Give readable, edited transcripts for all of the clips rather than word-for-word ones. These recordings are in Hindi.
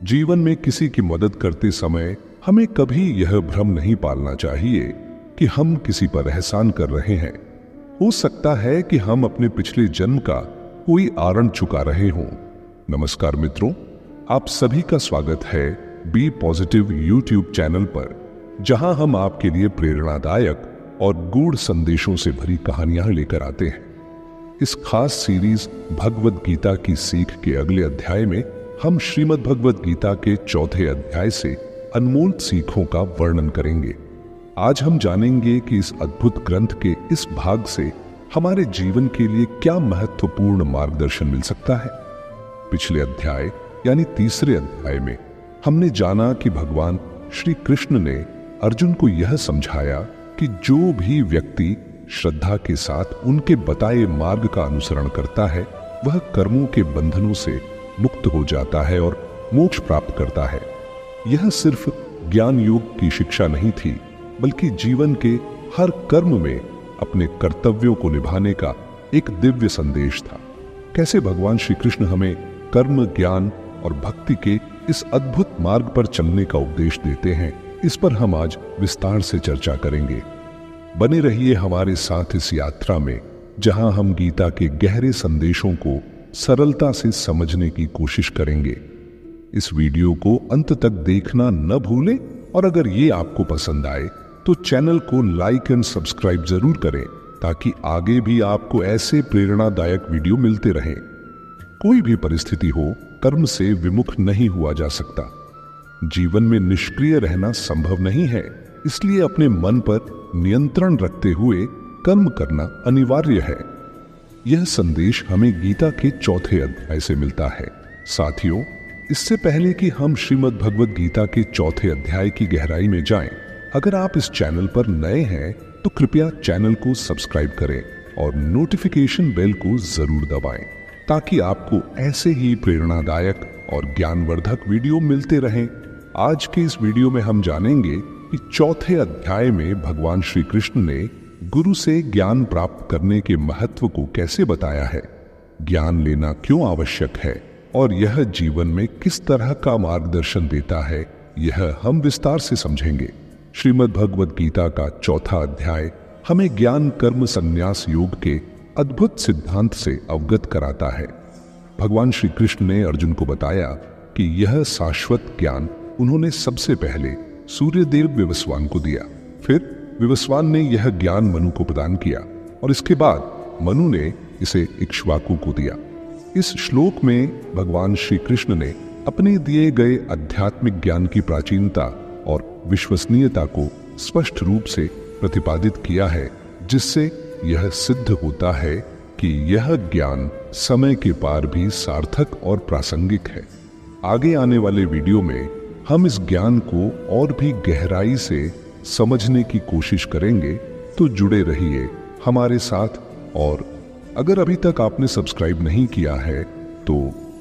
जीवन में किसी की मदद करते समय हमें कभी यह भ्रम नहीं पालना चाहिए कि हम किसी पर एहसान कर रहे हैं। हो सकता है कि हम अपने पिछले जन्म का कोई आरण चुका रहे हों। नमस्कार मित्रों, आप सभी का स्वागत है बी पॉजिटिव यूट्यूब चैनल पर, जहां हम आपके लिए प्रेरणादायक और गूढ़ संदेशों से भरी कहानियां लेकर आते हैं। इस खास सीरीज भगवद गीता की सीख के अगले अध्याय में हम श्रीमद् भगवद गीता के चौथे अध्याय से अनमोल सीखों का वर्णन करेंगे। आज हम जानेंगे कि इस अद्भुत ग्रंथ के इस भाग से हमारे जीवन के लिए क्या महत्वपूर्ण मार्गदर्शन मिल सकता है। पिछले अध्याय यानी तीसरे अध्याय में हमने जाना कि भगवान श्री कृष्ण ने अर्जुन को यह समझाया कि जो भी व्यक्ति श्रद्धा के साथ उनके बताए मार्ग का अनुसरण करता है वह कर्मों के बंधनों से मुक्त हो जाता है और मोक्ष प्राप्त करता है। यह सिर्फ ज्ञान योग की शिक्षा नहीं थी, बल्कि जीवन के हर कर्म में अपने कर्तव्यों को निभाने का एक दिव्य संदेश था। कैसे भगवान श्री कृष्ण हमें कर्म, ज्ञान और भक्ति के इस अद्भुत मार्ग पर चलने का उपदेश देते हैं, इस पर हम आज विस्तार से चर्चा करेंगे। बने रहिए हमारे साथ इस यात्रा में, जहां हम गीता के गहरे संदेशों को सरलता से समझने की कोशिश करेंगे। इस वीडियो को अंत तक देखना न भूलें और अगर ये आपको पसंद आए तो चैनल को लाइक एंड सब्सक्राइब जरूर करें, ताकि आगे भी आपको ऐसे प्रेरणादायक वीडियो मिलते रहें। कोई भी परिस्थिति हो, कर्म से विमुख नहीं हुआ जा सकता। जीवन में निष्क्रिय रहना संभव नहीं है, इसलिए अपने मन पर नियंत्रण रखते हुए कर्म करना अनिवार्य है। यह संदेश हमें गीता के चौथे अध्याय से मिलता है। साथियों, इससे पहले कि हम श्रीमद् भगवद गीता के चौथे अध्याय की गहराई में जाएं, अगर आप इस चैनल पर नए हैं तो कृपया चैनल को सब्सक्राइब करें और नोटिफिकेशन बेल को जरूर दबाएं, ताकि आपको ऐसे ही प्रेरणादायक और ज्ञानवर्धक वीडियो मिलते रहें। आज के इस वीडियो में हम जानेंगे कि चौथे अध्याय में भगवान श्री कृष्ण ने गुरु से ज्ञान प्राप्त करने के महत्व को कैसे बताया है, ज्ञान लेना क्यों आवश्यक है और यह जीवन में किस तरह का मार्गदर्शन देता है, यह हम विस्तार से समझेंगे। श्रीमद् भगवद गीता का चौथा अध्याय हमें ज्ञान कर्म संन्यास योग के अद्भुत सिद्धांत से अवगत कराता है। भगवान श्री कृष्ण ने अर्जुन को बताया कि यह शाश्वत ज्ञान उन्होंने सबसे पहले सूर्यदेव विवस्वान को दिया, फिर विवस्वान ने यह ज्ञान मनु को प्रदान किया और इसके बाद मनु ने इसे इक्ष्वाकु को दिया। इस श्लोक में भगवान श्री कृष्ण ने अपने दिए गए आध्यात्मिक ज्ञान की प्राचीनता और विश्वसनीयता को स्पष्ट रूप से प्रतिपादित किया है, जिससे यह सिद्ध होता है कि यह ज्ञान समय के पार भी सार्थक और प्रासंगिक है। आगे आने वाले वीडियो में हम इस ज्ञान को और भी गहराई से समझने की कोशिश करेंगे, तो जुड़े रहिए हमारे साथ। और अगर अभी तक आपने सब्सक्राइब नहीं किया है तो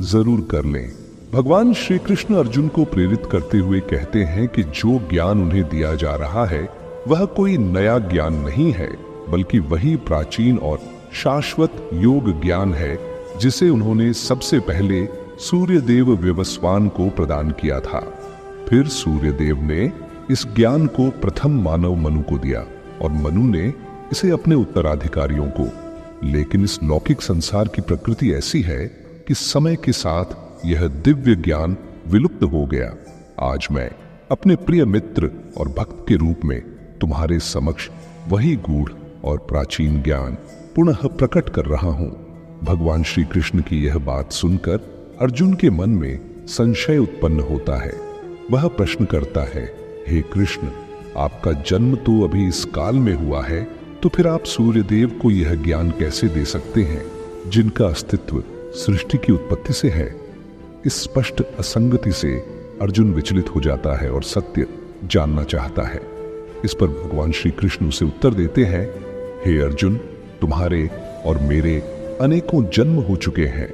जरूर कर लें। भगवान श्री कृष्ण अर्जुन को प्रेरित करते हुए कहते हैं कि जो ज्ञान उन्हें दिया जा रहा है वह कोई नया ज्ञान नहीं है, बल्कि वही प्राचीन और शाश्वत योग ज्ञान है जिसे उन्होंने सबसे पहले सूर्यदेव विवस्वान को प्रदान किया था। फिर सूर्यदेव ने इस ज्ञान को प्रथम मानव मनु को दिया और मनु ने इसे अपने उत्तराधिकारियों को। लेकिन इस लौकिक संसार की प्रकृति ऐसी है कि समय के साथ यह दिव्य ज्ञान विलुप्त हो गया। आज मैं अपने प्रिय मित्र और भक्त के रूप में तुम्हारे समक्ष वही गूढ़ और प्राचीन ज्ञान पुनः प्रकट कर रहा हूं। भगवान श्री कृष्ण की यह बात सुनकर अर्जुन के मन में संशय उत्पन्न होता है। वह प्रश्न करता है, हे कृष्ण, आपका जन्म तो अभी इस काल में हुआ है, तो फिर आप सूर्यदेव को यह ज्ञान कैसे दे सकते हैं जिनका अस्तित्व सृष्टि की उत्पत्ति से है। इस स्पष्ट असंगति से अर्जुन विचलित हो जाता है और सत्य जानना चाहता है। इस पर भगवान श्री कृष्ण उसे उत्तर देते हैं, हे अर्जुन, तुम्हारे और मेरे अनेकों जन्म हो चुके हैं।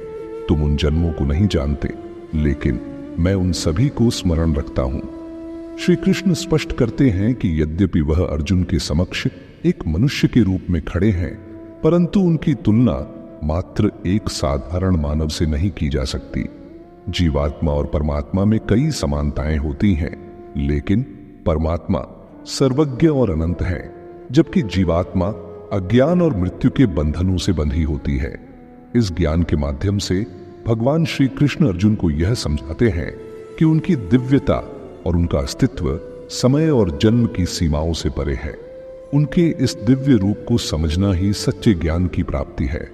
तुम उन जन्मों को नहीं जानते, लेकिन मैं उन सभी को स्मरण रखता हूं। श्री कृष्ण स्पष्ट करते हैं कि यद्यपि वह अर्जुन के समक्ष एक मनुष्य के रूप में खड़े हैं, परंतु उनकी तुलना मात्र एक साधारण मानव से नहीं की जा सकती। जीवात्मा और परमात्मा में कई समानताएं होती हैं, लेकिन परमात्मा सर्वज्ञ और अनंत है, जबकि जीवात्मा अज्ञान और मृत्यु के बंधनों से बंधी होती है। इस ज्ञान के माध्यम से भगवान श्री कृष्ण अर्जुन को यह समझाते हैं कि उनकी दिव्यता और उनका अस्तित्व समय और जन्म की सीमाओं से परे है। उनके इस दिव्य रूप को समझना ही सच्चे ज्ञान की प्राप्ति है।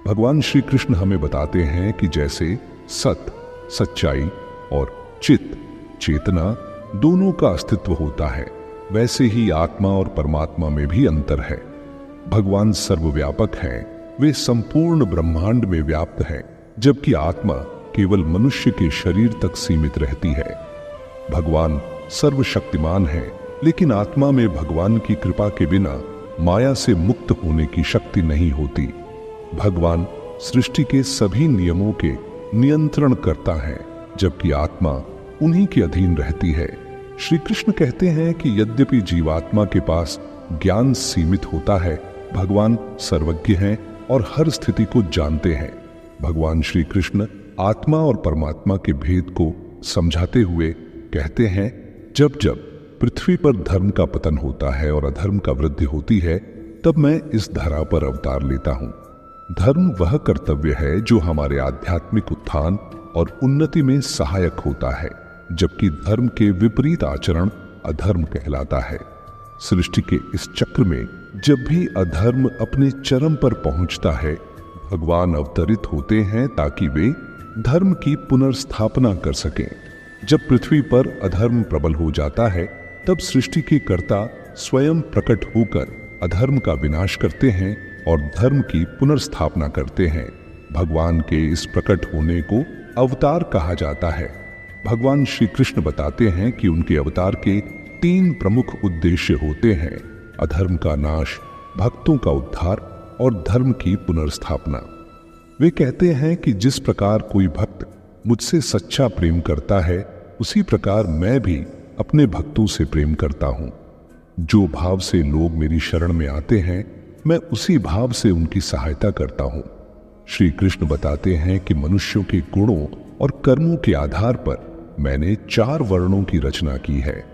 भगवान श्री कृष्ण हमें बताते हैं कि जैसे सत, सच्चाई और चित, चेतना दोनों का अस्तित्व होता है, वैसे ही आत्मा और परमात्मा में भी अंतर है। भगवान सर्वव्यापक हैं, वे संपूर्ण ब्रह्मांड में व्याप्त हैं, जबकि आत्मा केवल मनुष्य के शरीर तक सीमित रहती है। भगवान सर्वशक्तिमान है, लेकिन आत्मा में भगवान की कृपा के बिना माया से मुक्त होने की शक्ति नहीं होती। भगवान सृष्टि के सभी नियमों के नियंत्रण करता है, जबकि आत्मा उन्हीं के अधीन रहती है। श्री कृष्ण कहते हैं कि यद्यपि जीवात्मा के पास ज्ञान सीमित होता है, भगवान सर्वज्ञ हैं और हर स्थिति को जानते हैं। भगवान श्री कृष्ण आत्मा और परमात्मा के भेद को समझाते हुए कहते हैं, जब जब पृथ्वी पर धर्म का पतन होता है और अधर्म का वृद्धि होती है, तब मैं इस धरा पर अवतार लेता हूं। धर्म वह कर्तव्य है जो हमारे आध्यात्मिक उत्थान और उन्नति में सहायक होता है, जबकि धर्म के विपरीत आचरण अधर्म कहलाता है। सृष्टि के इस चक्र में जब भी अधर्म अपने चरम पर पहुंचता है, भगवान अवतरित होते हैं ताकि वे धर्म की पुनर्स्थापना कर सकें। जब पृथ्वी पर अधर्म प्रबल हो जाता है, तब सृष्टि के कर्ता स्वयं प्रकट होकर अधर्म का विनाश करते हैं और धर्म की पुनर्स्थापना करते हैं। भगवान के इस प्रकट होने को अवतार कहा जाता है। भगवान श्री कृष्ण बताते हैं कि उनके अवतार के 3 प्रमुख उद्देश्य होते हैं: अधर्म का नाश, भक्तों का उद्धार और धर्म की पुनर्स्थापना। वे कहते हैं कि जिस प्रकार कोई भक्त मुझसे सच्चा प्रेम करता है, उसी प्रकार मैं भी अपने भक्तों से प्रेम करता हूं। जो भाव से लोग मेरी शरण में आते हैं, मैं उसी भाव से उनकी सहायता करता हूं। श्री कृष्ण बताते हैं कि मनुष्यों के गुणों और कर्मों के आधार पर मैंने 4 वर्णों की रचना की है।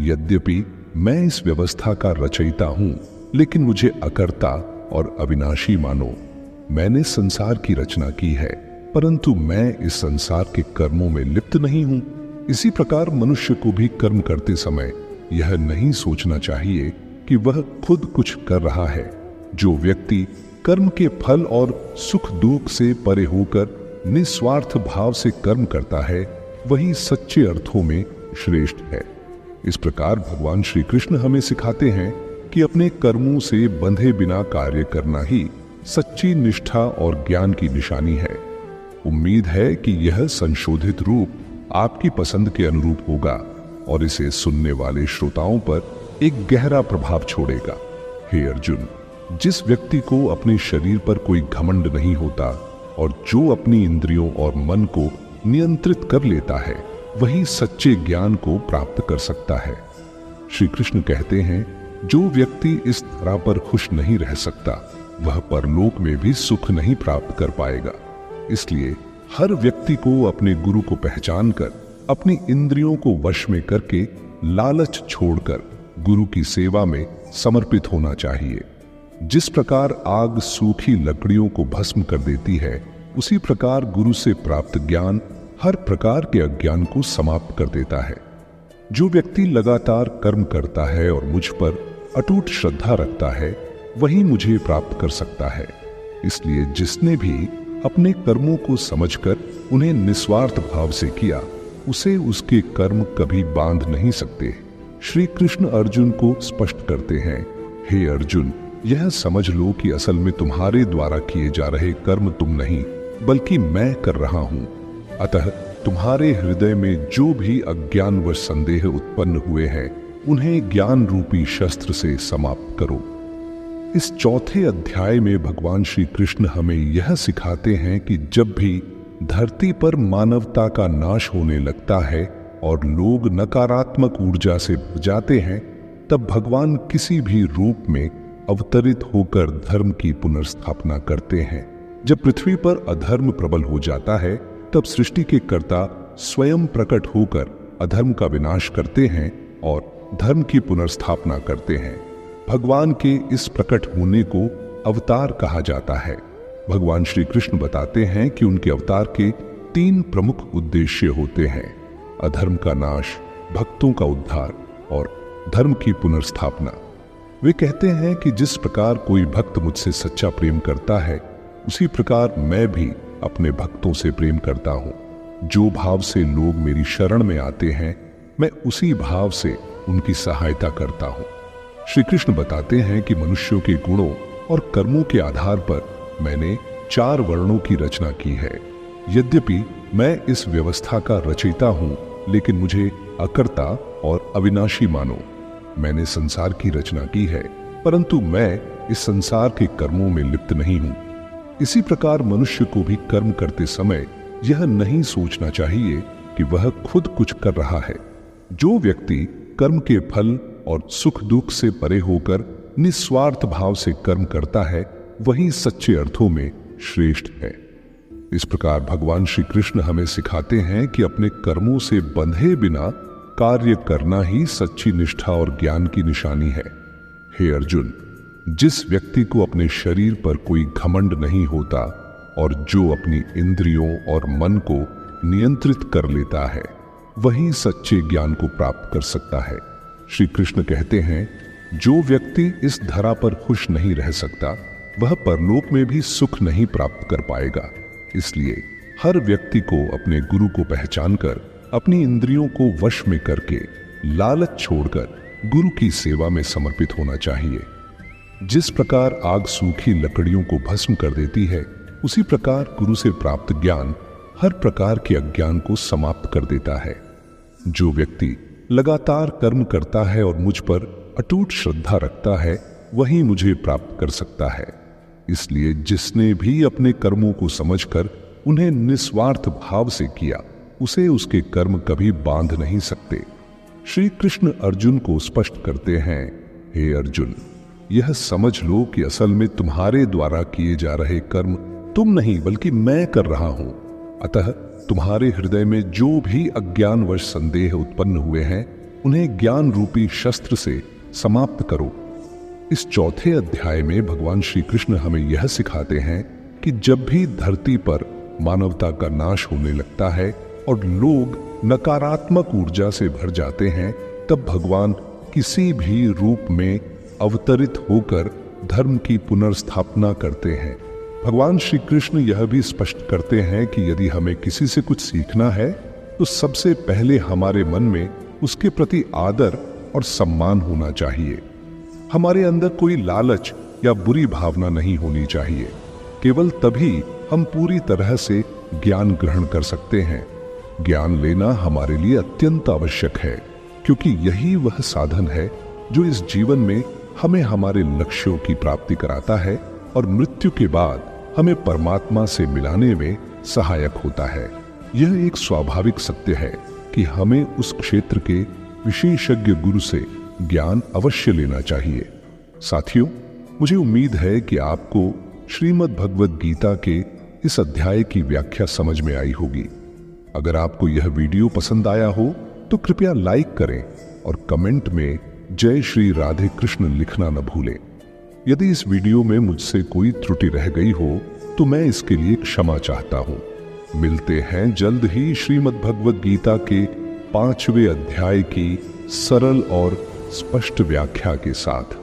यद्यपि मैं इस व्यवस्था का रचयिता हूं, लेकिन मुझे अकर्ता और अविनाशी मानो। मैंने संसार की रचना की है, परंतु मैं इस संसार के कर्मों में लिप्त नहीं हूं। इसी प्रकार मनुष्य को भी कर्म करते समय यह नहीं सोचना चाहिए कि वह खुद कुछ कर रहा है। जो व्यक्ति कर्म के फल और सुख दुख से परे होकर निस्वार्थ भाव से कर्म करता है, वही सच्चे अर्थों में श्रेष्ठ है। इस प्रकार भगवान श्री कृष्ण हमें सिखाते हैं कि अपने कर्मों से बंधे बिना कार्य करना ही सच्ची निष्ठा और ज्ञान की निशानी है। उम्मीद है कि यह संशोधित रूप आपकी पसंद के अनुरूप होगा और इसे सुनने वाले श्रोताओं पर एक गहरा प्रभाव छोड़ेगा। हे अर्जुन, जिस व्यक्ति को अपने शरीर पर कोई घमंड नहीं होता और जो अपनी इंद्रियों और मन को नियंत्रित कर लेता है, वही सच्चे ज्ञान को प्राप्त कर सकता है। श्री कृष्ण कहते हैं, जो व्यक्ति इस धरा पर खुश नहीं रह सकता, वह परलोक में भी सुख नहीं प्राप्त कर पाएगा। इसलिए हर व्यक्ति को अपने गुरु को पहचान कर, अपनी इंद्रियों को वश में करके, लालच छोड़कर गुरु की सेवा में समर्पित होना चाहिए। जिस प्रकार आग सूखी लकड़ियों को भस्म कर देती है, उसी प्रकार गुरु से प्राप्त ज्ञान हर प्रकार के अज्ञान को समाप्त कर देता है। जो व्यक्ति लगातार कर्म करता है और मुझ पर अटूट श्रद्धा रखता है, वही मुझे प्राप्त कर सकता है। इसलिए जिसने भी अपने कर्मों को समझकर उन्हें निस्वार्थ भाव से किया, उसे उसके कर्म कभी बांध नहीं सकते। श्री कृष्ण अर्जुन को स्पष्ट करते हैं, हे अर्जुन, यह समझ लो कि असल में तुम्हारे द्वारा किए जा रहे कर्म तुम नहीं, बल्कि मैं कर रहा हूं। अतः तुम्हारे हृदय में जो भी अज्ञान व संदेह उत्पन्न हुए हैं, उन्हें ज्ञान रूपी शस्त्र से समाप्त करो। इस चौथे अध्याय में भगवान श्री कृष्ण हमें यह सिखाते हैं कि जब भी धरती पर मानवता का नाश होने लगता है और लोग नकारात्मक ऊर्जा से भर जाते हैं, तब भगवान किसी भी रूप में अवतरित होकर धर्म की पुनर्स्थापना करते हैं। जब पृथ्वी पर अधर्म प्रबल हो जाता है, तब सृष्टि के कर्ता स्वयं प्रकट होकर अधर्म का विनाश करते हैं और धर्म की पुनर्स्थापना करते हैं। भगवान के इस प्रकट होने को अवतार कहा जाता है। भगवान श्री कृष्ण बताते हैं कि उनके अवतार के 3 प्रमुख उद्देश्य होते हैं: अधर्म का नाश, भक्तों का उद्धार और धर्म की पुनर्स्थापना। वे कहते हैं कि जिस प्रकार कोई भक्त मुझसे सच्चा प्रेम करता है, उसी प्रकार मैं भी अपने भक्तों से प्रेम करता हूं। जो भाव से लोग मेरी शरण में आते हैं, मैं उसी भाव से उनकी सहायता करता हूं। श्री कृष्ण बताते हैं कि मनुष्यों के गुणों और कर्मों के आधार पर मैंने 4 वर्णों की रचना की है। यद्यपि मैं इस व्यवस्था का रचयिता हूं, लेकिन मुझे अकर्ता और अविनाशी मानो। मैंने संसार की रचना की है, परंतु मैं इस संसार के कर्मों में लिप्त नहीं हूं। इसी प्रकार मनुष्य को भी कर्म करते समय यह नहीं सोचना चाहिए कि वह खुद कुछ कर रहा है। जो व्यक्ति कर्म के फल और सुख दुख से परे होकर निस्वार्थ भाव से कर्म करता है, वही सच्चे अर्थों में श्रेष्ठ है। इस प्रकार भगवान श्री कृष्ण हमें सिखाते हैं कि अपने कर्मों से बंधे बिना कार्य करना ही सच्ची निष्ठा और ज्ञान की निशानी है। हे अर्जुन, जिस व्यक्ति को अपने शरीर पर कोई घमंड नहीं होता और जो अपनी इंद्रियों और मन को नियंत्रित कर लेता है, वही सच्चे ज्ञान को प्राप्त कर सकता है। श्री कृष्ण कहते हैं, जो व्यक्ति इस धरा पर खुश नहीं रह सकता, वह परलोक में भी सुख नहीं प्राप्त कर पाएगा। इसलिए हर व्यक्ति को अपने गुरु को पहचानकर, अपनी इंद्रियों को वश में करके, लालच छोड़कर गुरु की सेवा में समर्पित होना चाहिए। जिस प्रकार आग सूखी लकड़ियों को भस्म कर देती है, उसी प्रकार गुरु से प्राप्त ज्ञान हर प्रकार के अज्ञान को समाप्त कर देता है। जो व्यक्ति लगातार कर्म करता है और मुझ पर अटूट श्रद्धा रखता है, वही मुझे प्राप्त कर सकता है। इसलिए जिसने भी अपने कर्मों को समझकर उन्हें निस्वार्थ भाव से किया, उसे उसके कर्म कभी बांध नहीं सकते। श्री कृष्ण अर्जुन को स्पष्ट करते हैं, हे अर्जुन, यह समझ लो कि असल में तुम्हारे द्वारा किए जा रहे कर्म तुम नहीं बल्कि मैं कर रहा हूं। अतः तुम्हारे हृदय में जो भी अज्ञानवश संदेह उत्पन्न हुए हैं, उन्हें ज्ञान रूपी शस्त्र से समाप्त करो। इस चौथे अध्याय में भगवान श्री कृष्ण हमें यह सिखाते हैं कि जब भी धरती पर मानवता का नाश होने लगता है और लोग नकारात्मक ऊर्जा से भर जाते हैं, तब भगवान किसी भी रूप में अवतरित होकर धर्म की पुनर्स्थापना करते हैं। भगवान श्री कृष्ण यह भी स्पष्ट करते हैं कि यदि हमें किसी से कुछ सीखना है, तो सबसे पहले हमारे मन में उसके प्रति आदर और सम्मान होना चाहिए। हमारे अंदर कोई लालच या बुरी भावना नहीं होनी चाहिए। केवल तभी हम पूरी तरह से ज्ञान ग्रहण कर सकते हैं। ज्ञान लेना हमारे लिए अत्यंत आवश्यक है, क्योंकि यही वह साधन है जो इस जीवन में हमें हमारे लक्ष्यों की प्राप्ति कराता है और मृत्यु के बाद हमें परमात्मा से मिलाने में सहायक होता है। यह एक स्वाभाविक सत्य है कि हमें उस क्षेत्र के विशेषज्ञ गुरु से ज्ञान अवश्य लेना चाहिए। साथियों, मुझे उम्मीद है कि आपको श्रीमद् भगवद गीता के इस अध्याय की व्याख्या समझ में आई होगी। अगर आपको यह वीडियो पसंद आया हो तो कृपया लाइक करें और कमेंट में जय श्री राधे कृष्ण लिखना न भूलें। यदि इस वीडियो में मुझसे कोई त्रुटि रह गई हो तो मैं इसके लिए क्षमा चाहता हूं। मिलते हैं जल्द ही श्रीमद् भगवद गीता के 5वें अध्याय की सरल और स्पष्ट व्याख्या के साथ।